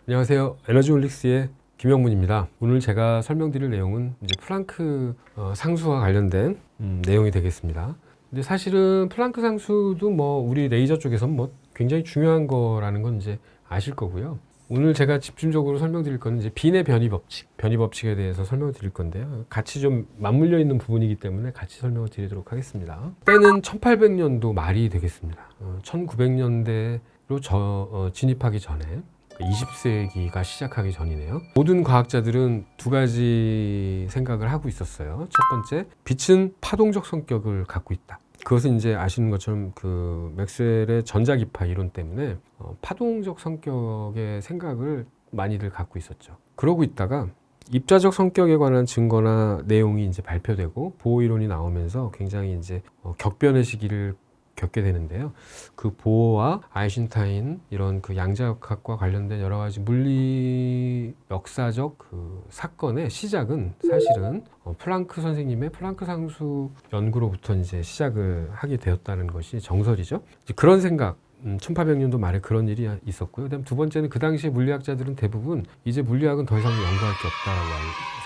안녕하세요. 에너지홀릭스의 김영문입니다. 오늘 제가 설명드릴 내용은 이제 플랑크 상수와 관련된 내용이 되겠습니다. 근데 사실은 플랑크 상수도 우리 레이저 쪽에서 굉장히 중요한 거라는 건 이제 아실 거고요. 오늘 제가 집중적으로 설명드릴 거는 이제 빈의 변이 법칙에 대해서 설명드릴 건데요. 같이 좀 맞물려 있는 부분이기 때문에 같이 설명을 드리도록 하겠습니다. 때는 1800년도 말이 되겠습니다. 1900년대로 진입하기 전에 20세기가 시작하기 전이네요. 모든 과학자들은 두 가지 생각을 하고 있었어요. 첫 번째, 빛은 파동적 성격을 갖고 있다. 그것은 이제 아시는 것처럼 그 맥스웰의 전자기파 이론 때문에 파동적 성격의 생각을 많이들 갖고 있었죠. 그러고 있다가 입자적 성격에 관한 증거나 내용이 이제 발표되고 보호 이론이 나오면서 굉장히 이제 격변의 시기를 겪게 되는데요. 그 보어와 아인슈타인 이런 그 양자역학과 관련된 여러 가지 물리 역사적 그 사건의 시작은 사실은 플랑크 선생님의 플랑크 상수 연구로부터 이제 시작을 하게 되었다는 것이 정설이죠. 이제 그런 생각. 1800년도 말에 그런 일이 있었고요. 그다음 두 번째는 그 당시에 물리학자들은 대부분 이제 물리학은 더 이상 연구할 게 없다라고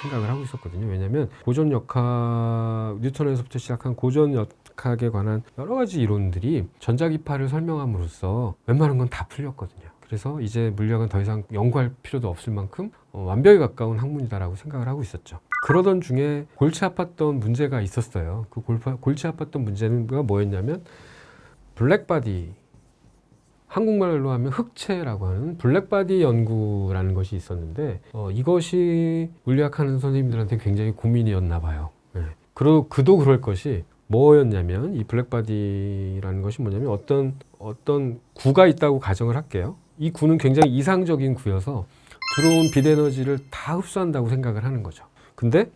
생각을 하고 있었거든요. 왜냐하면 고전 역학, 뉴턴에서부터 시작한 고전 역학에 관한 여러 가지 이론들이 전자기파를 설명함으로써 웬만한 건 다 풀렸거든요. 그래서 이제 물리학은 더 이상 연구할 필요도 없을 만큼 완벽에 가까운 학문이다라고 생각을 하고 있었죠. 그러던 중에 골치 아팠던 문제가 있었어요. 그 골치 아팠던 문제는 뭐였냐면 블랙바디, 한국말로 하면 흑체라고 하는 블랙바디 연구라는 것이 있었는데 이것이 물리학하는 선생님들한테 굉장히 고민이었나 봐요. 네. 그도 그럴 것이 뭐였냐면 이 블랙바디라는 것이 뭐냐면 어떤 구가 있다고 가정을 할게요. 이 구는 굉장히 이상적인 구여서 들어온 빛 에너지를 다 흡수한다고 생각을 하는 거죠. 근데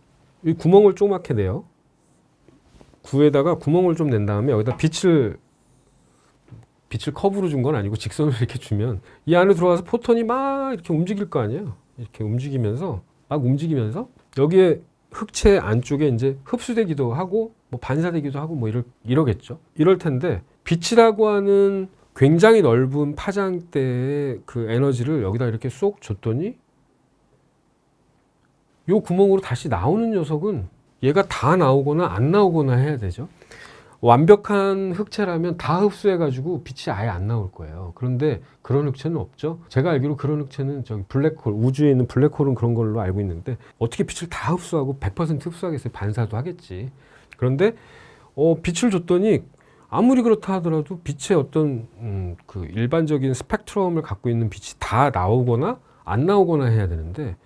이 구멍을 조그맣게 내요. 구에다가 구멍을 좀 낸 다음에 여기다 빛을 커브로 준 건 아니고 직선으로 이렇게 주면 이 안에 들어가서 포톤이 막 이렇게 움직일 거 아니에요. 이렇게 움직이면서 여기에 흑체 안쪽에 이제 흡수되기도 하고 반사되기도 하고 이러겠죠. 이럴 텐데 빛이라고 하는 굉장히 넓은 파장대의 그 에너지를 여기다 이렇게 쏙 줬더니 요 구멍으로 다시 나오는 녀석은 얘가 다 나오거나 안 나오거나 해야 되죠. 완벽한 흑체라면 다 흡수해가지고 빛이 아예 안 나올 거예요. 그런데 그런 흑체는 없죠. 제가 알기로 그런 흑체는 저기 블랙홀, 우주에 있는 블랙홀은 그런 걸로 알고 있는데 어떻게 빛을 다 흡수하고 100% 흡수하겠어요? 반사도 하겠지. 그런데 빛을 줬더니 아무리 그렇다 하더라도 빛의 어떤 그 일반적인 스펙트럼을 갖고 있는 빛이 다 나오거나 안 나오거나 해야 되는데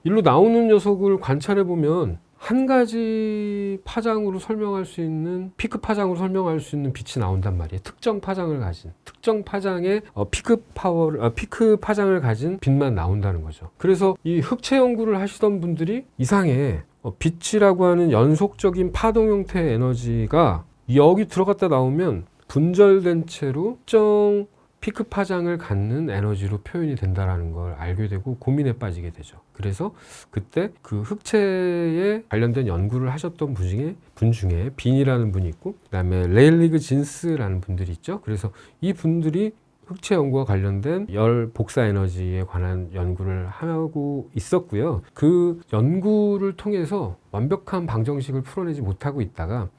일로 나오는 녀석을 관찰해 보면 한 가지 파장으로 설명할 수 있는 피크 파장으로 설명할 수 있는 빛이 나온단 말이에요. 특정 파장을 가진 특정 파장의 피크 파장을 가진 빛만 나온다는 거죠. 그래서 이 흑체 연구를 하시던 분들이 이상해. 빛이라고 하는 연속적인 파동 형태의 에너지가 여기 들어갔다 나오면 분절된 채로 특정 피크 파장을 갖는 에너지로 표현이 된다는 걸 알게 되고 고민에 빠지게 되죠. 그래서 그때 그 흑체에 관련된 연구를 하셨던 분 중에 빈이라는 분이 있고 그다음에 레일리그 진스라는 분들이 있죠. 그래서 이 분들이 흑체 연구와 관련된 열 복사 에너지에 관한 연구를 하고 있었고요. 그 연구를 통해서 완벽한 방정식을 풀어내지 못하고 있다가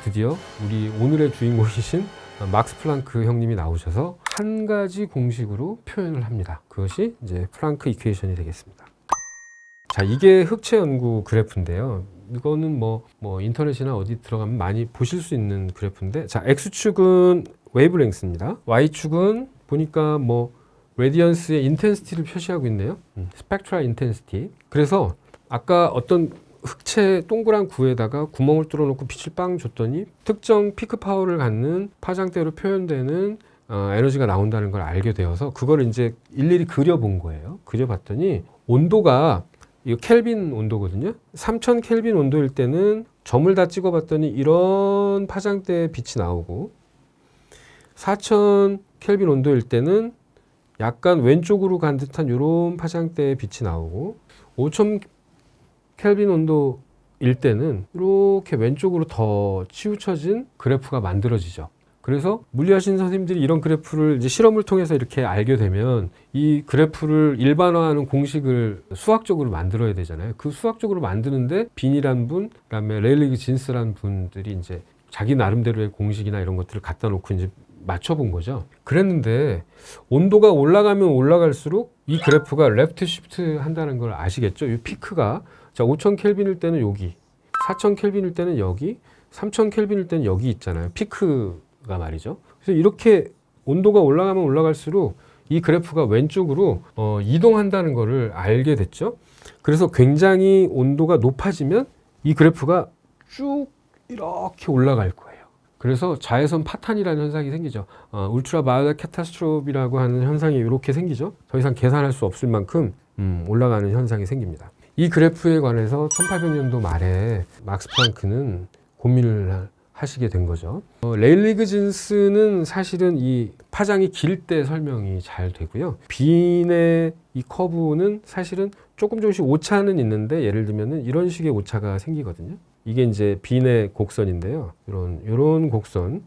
드디어 우리 오늘의 주인공이신 막스 플랑크 형님이 나오셔서 한 가지 공식으로 표현을 합니다. 그것이 이제 플랑크 이퀘이션이 되겠습니다. 자, 이게 흑체 연구 그래프인데요. 이거는 인터넷이나 어디 들어가면 많이 보실 수 있는 그래프인데, 자, X축은 웨이브랭스입니다. Y축은 보니까 레디언스의 인텐시티를 표시하고 있네요. 스펙트럴 인텐시티. 그래서 아까 어떤 흑체 동그란 구에다가 구멍을 뚫어놓고 빛을 빵 줬더니 특정 피크 파워를 갖는 파장대로 표현되는 에너지가 나온다는 걸 알게 되어서 그걸 이제 일일이 그려본 거예요. 그려봤더니 온도가 이거 켈빈 온도거든요. 3000 켈빈 온도일 때는 점을 다 찍어봤더니 이런 파장대의 빛이 나오고 4000 켈빈 온도일 때는 약간 왼쪽으로 간 듯한 이런 파장대의 빛이 나오고 5000 켈빈 온도일 때는 이렇게 왼쪽으로 더 치우쳐진 그래프가 만들어지죠. 그래서 물리하신 선생님들이 이런 그래프를 이제 실험을 통해서 이렇게 알게 되면 이 그래프를 일반화하는 공식을 수학적으로 만들어야 되잖아요. 그 수학적으로 만드는데 빈이란 분, 그다음에 레일리그 진스라는 분들이 이제 자기 나름대로의 공식이나 이런 것들을 갖다 놓고 이제 맞춰본 거죠. 그랬는데 온도가 올라가면 올라갈수록 이 그래프가 레프트 시프트 한다는 걸 아시겠죠? 이 피크가 자 5000 켈빈일 때는 여기, 4000 켈빈일 때는 여기, 3000 켈빈일 때는 여기 있잖아요. 피크가 말이죠. 그래서 이렇게 온도가 올라가면 올라갈수록 이 그래프가 왼쪽으로 이동한다는 것을 알게 됐죠. 그래서 굉장히 온도가 높아지면 이 그래프가 쭉 이렇게 올라갈 거예요. 그래서 자외선 파탄이라는 현상이 생기죠. 울트라 바이올렛 캐타스트로피라고 하는 현상이 이렇게 생기죠. 더 이상 계산할 수 없을 만큼 올라가는 현상이 생깁니다. 이 그래프에 관해서 1800년도 말에 막스 플랑크는 고민을 하시게 된 거죠. 레일리그 진스는 사실은 이 파장이 길 때 설명이 잘 되고요. 빈의 이 커브는 사실은 조금씩 오차는 있는데 예를 들면은 이런 식의 오차가 생기거든요. 이게 이제 빈의 곡선인데요. 이런 곡선,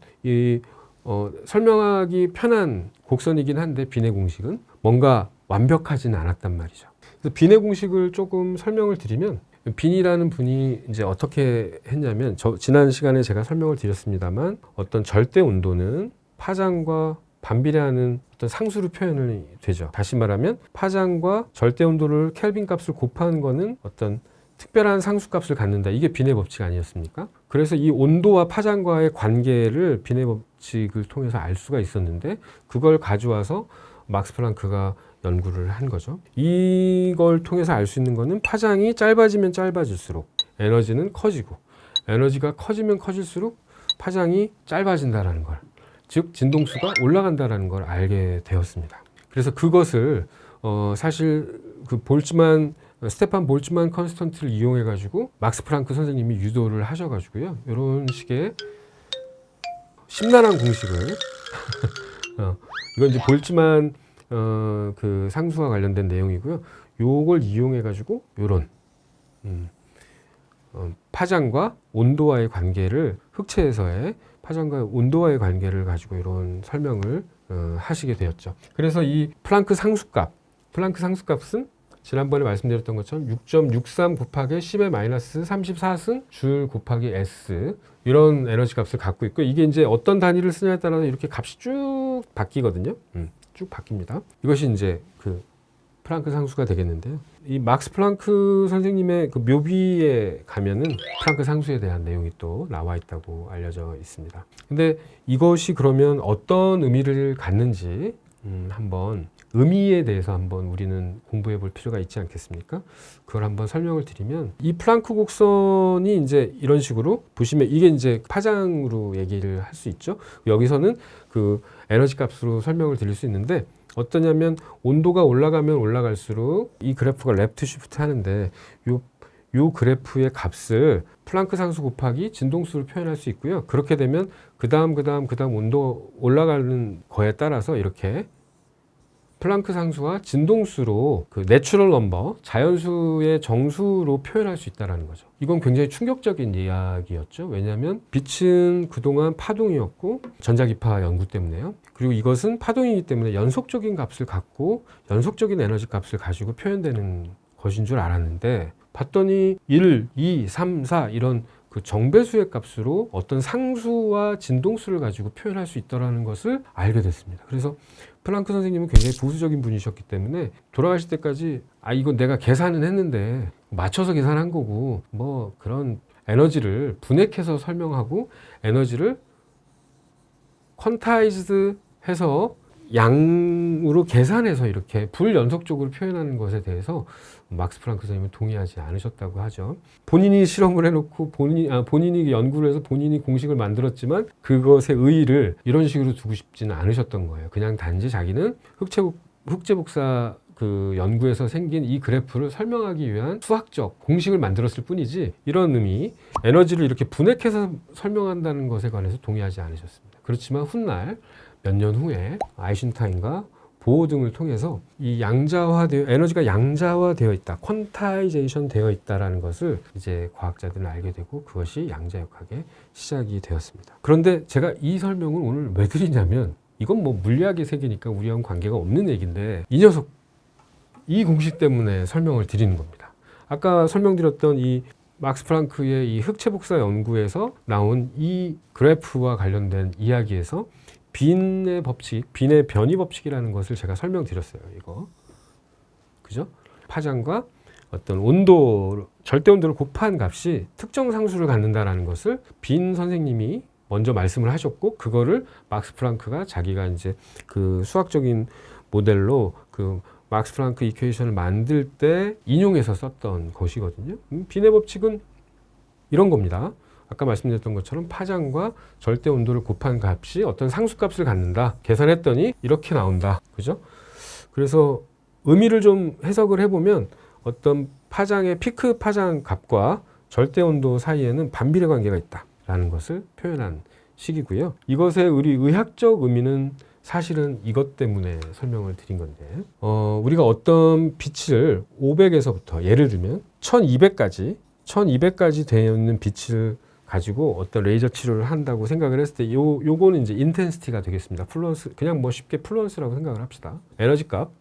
설명하기 편한 곡선이긴 한데 빈의 공식은 뭔가 완벽하지는 않았단 말이죠. 그래서 빈의 공식을 조금 설명을 드리면 빈이라는 분이 이제 어떻게 했냐면 지난 시간에 제가 설명을 드렸습니다만 어떤 절대 온도는 파장과 반비례하는 어떤 상수로 표현이 되죠. 다시 말하면 파장과 절대 온도를 켈빈 값을 곱하는 거는 어떤 특별한 상수값을 갖는다. 이게 빈의 법칙 아니었습니까? 그래서 이 온도와 파장과의 관계를 빈의 법칙을 통해서 알 수가 있었는데 그걸 가져와서 막스 플랑크가 연구를 한 거죠. 이걸 통해서 알 수 있는 거는 파장이 짧아지면 짧아질수록 에너지는 커지고 에너지가 커지면 커질수록 파장이 짧아진다라는 걸, 즉 진동수가 올라간다라는 걸 알게 되었습니다. 그래서 그것을 사실 그 스테판 볼츠만 컨스턴트를 이용해 가지고 막스 플랑크 선생님이 유도를 하셔 가지고요. 이런 식의 심란한 공식을 이건 이제 볼츠만 그 상수와 관련된 내용이고요. 요걸 이용해 가지고 요런 파장과 온도와의 관계를 흑체에서의 파장과 온도와의 관계를 가지고 이런 설명을 하시게 되었죠. 그래서 이 플랑크 상수값은 지난번에 말씀드렸던 것처럼 6.63 곱하기 10의 마이너스 34승 줄 곱하기 S 이런 에너지 값을 갖고 있고 이게 이제 어떤 단위를 쓰냐에 따라서 이렇게 값이 쭉 바뀌거든요. 쭉 바뀝니다. 이것이 이제 그 플랑크 상수가 되겠는데요. 이 막스 플랑크 선생님의 그 묘비에 가면은 플랑크 상수에 대한 내용이 또 나와 있다고 알려져 있습니다. 근데 이것이 그러면 어떤 의미를 갖는지 한번 의미에 대해서 한번 우리는 공부해 볼 필요가 있지 않겠습니까? 그걸 한번 설명을 드리면 이 플랑크 곡선이 이제 이런 식으로 보시면 이게 이제 파장으로 얘기를 할 수 있죠. 여기서는 그 에너지 값으로 설명을 드릴 수 있는데 어떠냐면 온도가 올라가면 올라갈수록 이 그래프가 레프트 시프트 하는데 요 그래프의 값을 플랑크 상수 곱하기 진동수로 표현할 수 있고요. 그렇게 되면 그 다음 온도 올라가는 거에 따라서 이렇게 플랑크 상수와 진동수로 그 내추럴 넘버, 자연수의 정수로 표현할 수 있다는 거죠. 이건 굉장히 충격적인 이야기였죠. 왜냐하면 빛은 그동안 파동이었고 전자기파 연구 때문에요. 그리고 이것은 파동이기 때문에 연속적인 값을 갖고 연속적인 에너지 값을 가지고 표현되는 것인 줄 알았는데 봤더니 1, 2, 3, 4 이런 그 정배수의 값으로 어떤 상수와 진동수를 가지고 표현할 수 있다는 것을 알게 됐습니다. 그래서 플랑크 선생님은 굉장히 보수적인 분이셨기 때문에 돌아가실 때까지 이건 내가 계산은 했는데 맞춰서 계산한 거고 뭐 그런 에너지를 분해해서 설명하고 에너지를 퀀타이즈드 해서 양으로 계산해서 이렇게 불연속적으로 표현하는 것에 대해서 막스 플랑크 선생님은 동의하지 않으셨다고 하죠. 본인이 실험을 해놓고 본인이 연구를 해서 본인이 공식을 만들었지만 그것의 의의를 이런 식으로 두고 싶지는 않으셨던 거예요. 그냥 단지 자기는 흑제복사 그 연구에서 생긴 이 그래프를 설명하기 위한 수학적 공식을 만들었을 뿐이지 이런 의미, 에너지를 이렇게 분해해서 설명한다는 것에 관해서 동의하지 않으셨습니다. 그렇지만 훗날 몇 년 후에 아인슈타인과 보호 등을 통해서 이 에너지가 양자화되어 있다, 퀀타이제이션 되어 있다라는 것을 이제 과학자들은 알게 되고 그것이 양자역학의 시작이 되었습니다. 그런데 제가 이 설명을 오늘 왜 드리냐면 이건 뭐 물리학의 세계니까 우리와는 관계가 없는 얘기인데 이 공식 때문에 설명을 드리는 겁니다. 아까 설명드렸던 이 막스 플랑크의 이 흑체 복사 연구에서 나온 이 그래프와 관련된 이야기에서 빈의 법칙, 빈의 변이 법칙이라는 것을 제가 설명드렸어요. 이거. 그죠? 파장과 어떤 온도, 절대 온도를 곱한 값이 특정 상수를 갖는다라는 것을 빈 선생님이 먼저 말씀을 하셨고, 그거를 막스 플랑크가 자기가 이제 그 수학적인 모델로 그 막스 플랑크 이퀘이션을 만들 때 인용해서 썼던 것이거든요. 빈의 법칙은 이런 겁니다. 아까 말씀드렸던 것처럼 파장과 절대 온도를 곱한 값이 어떤 상수값을 갖는다. 계산했더니 이렇게 나온다. 그죠? 그래서 의미를 좀 해석을 해보면 어떤 파장의 피크 파장 값과 절대 온도 사이에는 반비례 관계가 있다라는 것을 표현한 식이고요. 이것의 우리 의학적 의미는 사실은 이것 때문에 설명을 드린 건데, 우리가 어떤 빛을 500에서부터 예를 들면 1200까지 되어 있는 빛을 가지고 어떤 레이저 치료를 한다고 생각을 했을 때 요거는 이제 인텐시티가 되겠습니다. 플러스, 그냥 뭐 쉽게 플러스라고 생각을 합시다. 에너지 값,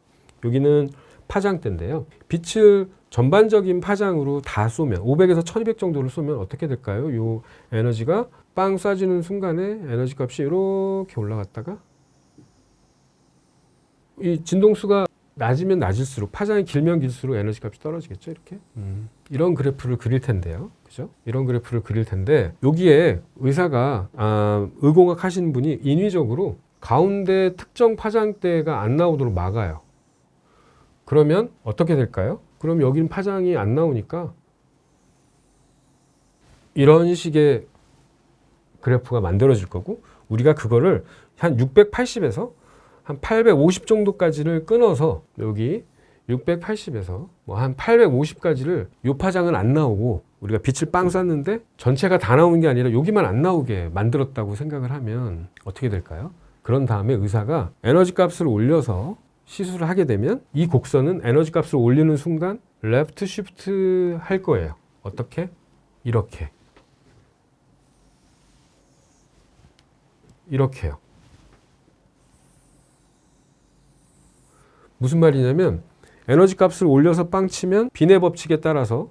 여기는 파장대인데요. 빛을 전반적인 파장으로 다 쏘면 500에서 1200 정도를 쏘면 어떻게 될까요? 요 에너지가 빵 쏴지는 순간에 에너지 값이 이렇게 올라갔다가 이 진동수가 낮으면 낮을수록, 파장이 길면 길수록 에너지 값이 떨어지겠죠. 이렇게 이런 그래프를 그릴 텐데요. 그죠? 이런 그래프를 그릴 텐데, 여기에 의사가 의공학 하시는 분이 인위적으로 가운데 특정 파장대가 안 나오도록 막아요. 그러면 어떻게 될까요? 그럼 여기는 파장이 안 나오니까 이런 식의 그래프가 만들어질 거고, 우리가 그거를 한 680에서 한 850 정도까지를 끊어서, 여기 680에서 뭐 한 850까지를 요 파장은 안 나오고, 우리가 빛을 빵 쐈는데 전체가 다 나오는 게 아니라 여기만 안 나오게 만들었다고 생각을 하면 어떻게 될까요? 그런 다음에 의사가 에너지 값을 올려서 시술을 하게 되면 이 곡선은 에너지 값을 올리는 순간 레프트 쉬프트 할 거예요. 어떻게? 이렇게요. 무슨 말이냐면 에너지 값을 올려서 빵 치면 빈의 법칙에 따라서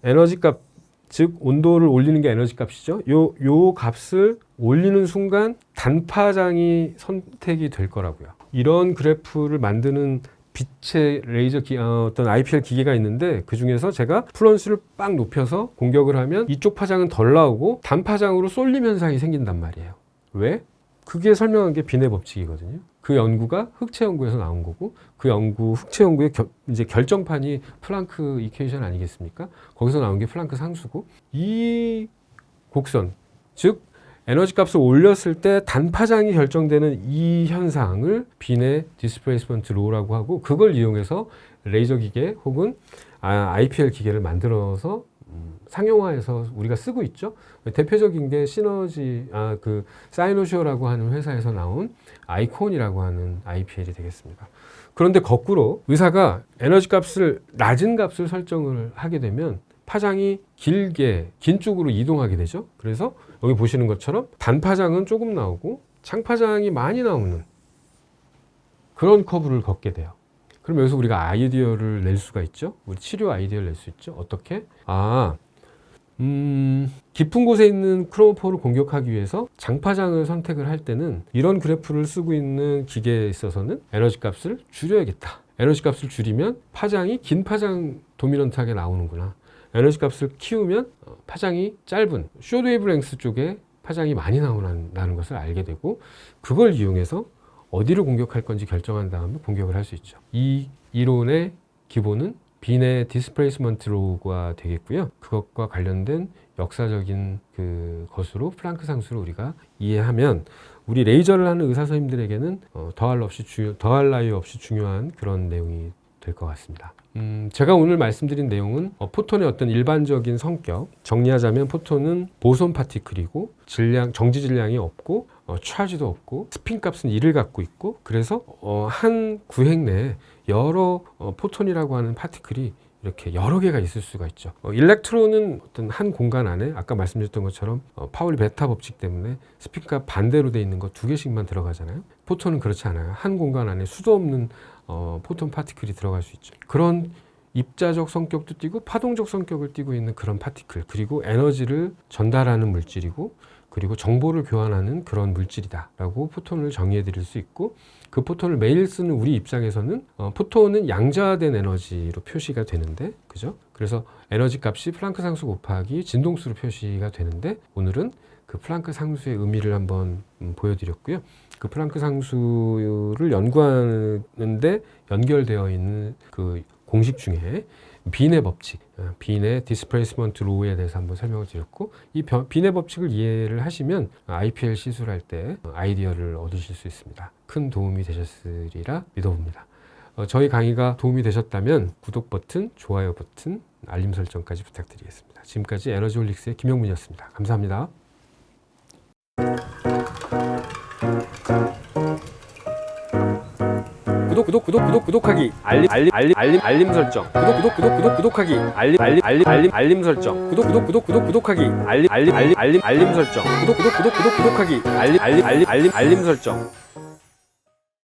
에너지 값, 즉 온도를 올리는 게 에너지 값이죠. 요 값을 올리는 순간 단파장이 선택이 될 거라고요. 이런 그래프를 만드는 빛의 레이저 어떤 IPL 기계가 있는데, 그 중에서 제가 플런스를 빵 높여서 공격을 하면 이쪽 파장은 덜 나오고 단파장으로 쏠림 현상이 생긴단 말이에요. 왜? 그게 설명한 게 빈의 법칙이거든요. 그 연구가 흑체 연구에서 나온 거고, 그 흑체 연구의 이제 결정판이 플랑크 이퀘이션 아니겠습니까? 거기서 나온 게 플랑크 상수고, 이 곡선, 즉 에너지 값을 올렸을 때 단파장이 결정되는 이 현상을 빈의 디스플레이스먼트 로라고 하고, 그걸 이용해서 레이저 기계 혹은 IPL 기계를 만들어서 상용화해서 우리가 쓰고 있죠. 대표적인 게 그 사이노시오라고 하는 회사에서 나온 아이콘이라고 하는 IPL이 되겠습니다. 그런데 거꾸로 의사가 에너지 값을 낮은 값을 설정을 하게 되면 파장이 긴 쪽으로 이동하게 되죠. 그래서 여기 보시는 것처럼 단파장은 조금 나오고 장파장이 많이 나오는 그런 커브를 걷게 돼요. 그럼 여기서 우리가 아이디어를 낼 수가 있죠. 우리 치료 아이디어를 낼 수 있죠. 어떻게? 깊은 곳에 있는 크로모포를 공격하기 위해서 장파장을 선택을 할 때는 이런 그래프를 쓰고 있는 기계에 있어서는 에너지 값을 줄여야겠다. 에너지 값을 줄이면 파장이 긴 파장 도미넌트하게 나오는구나. 에너지 값을 키우면 파장이 짧은 숏웨이브 랭스 쪽에 파장이 많이 나오는 것을 알게 되고, 그걸 이용해서 어디를 공격할 건지 결정한 다음에 공격을 할 수 있죠. 이 이론의 기본은 빈의 디스플레이스먼트 로가 되겠고요. 그것과 관련된 역사적인 것으로 플랑크 상수를 우리가 이해하면 우리 레이저를 하는 의사 선생님들에게는 더할 나위 없이 중요한 그런 내용이 될 것 같습니다. 제가 오늘 말씀드린 내용은 포톤의 어떤 일반적인 성격, 정리하자면 포톤은 보손 파티클이고 정지 질량이 없고 차지도 없고 스핀 값은 1을 갖고 있고 그래서 한 구획 내에 여러 포톤이라고 하는 파티클이 이렇게 여러 개가 있을 수가 있죠. 일렉트론은 어떤 한 공간 안에 아까 말씀드렸던 것처럼 파울리 베타 법칙 때문에 스핀값 반대로 돼 있는 거 2개씩만 들어가잖아요. 포톤은 그렇지 않아요. 한 공간 안에 수도 없는 포톤 파티클이 들어갈 수 있죠. 그런 입자적 성격도 띠고 파동적 성격을 띠고 있는 그런 파티클, 그리고 에너지를 전달하는 물질이고 그리고 정보를 교환하는 그런 물질이다라고 포톤을 정의해 드릴 수 있고, 그 포톤을 매일 쓰는 우리 입장에서는 포톤은 양자화된 에너지로 표시가 되는데, 그죠? 그래서 에너지 값이 플랑크 상수 곱하기 진동수로 표시가 되는데, 오늘은 그 플랑크 상수의 의미를 한번 보여드렸고요. 그 플랑크 상수를 연구하는데 연결되어 있는 그 공식 중에 빈의 법칙, 빈의 디스플레이스먼트 로우에 대해서 한번 설명을 드렸고, 이 빈의 법칙을 이해를 하시면 IPL 시술할 때 아이디어를 얻으실 수 있습니다. 큰 도움이 되셨으리라 믿어봅니다. 저희 강의가 도움이 되셨다면 구독 버튼, 좋아요 버튼, 알림 설정까지 부탁드리겠습니다. 지금까지 에너지홀릭스의 김영문이었습니다. 감사합니다. 구독하기, 알림 설정, 구독하기, 알림 설정, 구독하기, 알림 설정, 구독하기, 알림 설정.